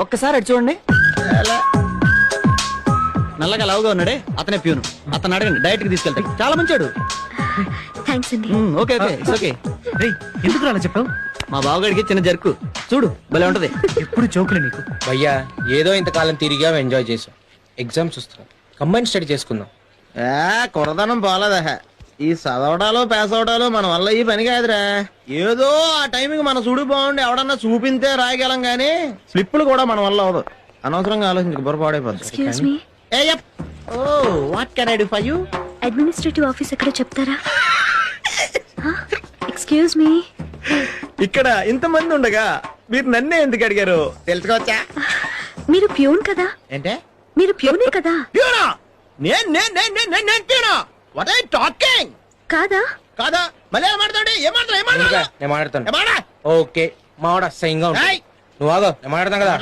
ఒక్కసారి అటు చూడండి. నల్లగా లావుగా ఉన్నాడే అతనే ప్యూను. అతను అడగండి, డైరెక్ట్ కి తీసుకెళ్తాడు. చాలా మంచాడు. థ్యాంక్స్ అండి. Okay okay it's okay. ఎందుకు అలా చెప్పావు? మా బావగాడికి చిన్న జర్కు చూడు భలే ఉంటది. ఎప్పుడు జోకులే నీకు. భయ్యా ఏదో ఇంతకాలం తిరిగా ఎంజాయ్ చేసాం. ఎగ్జామ్స్ వస్తున్నాం, కంబైన్ స్టడీ చేసుకుందాం. కురదనం పోలేదా? ఈ చదవడాలు పాస్ అవడాలు మన వల్ల ఈ పని కాదురా. ఏదో ఆ టైంకి మన చూడు బాగుండి ఎవడన్నా చూపింతే రాయగలం గానీ స్లిప్పులు కూడా మన వల్ల అవదు. అనవసరంగా ఆలోచించక బొరపాడైపోతుంది. Excuse me. What can I do for you? Administrative office ఎక్కడ చెప్తారా? Excuse me. ఇక్కడ ఇంతమంది ఉండగా మీరు నన్నే ఎందుకు అడిగారు తెలుసుకోవచ్చా? మీరు ప్యూన్ కదా? ఏంటే మీరు ప్యూనే కదా? ప్యూనా? నేను ప్యూనా? What are you talking? కాదా? కాదా? మళ్ళీ ఏం మాట్లాడండి? ఏం మాట్లాడు? నేను మాట్లాడతాను. ఓకే మావాడు అసహ్యంగా ఉంటాడు. నువ్వు ఆగో, నేను మాట్లాడతాను కదా.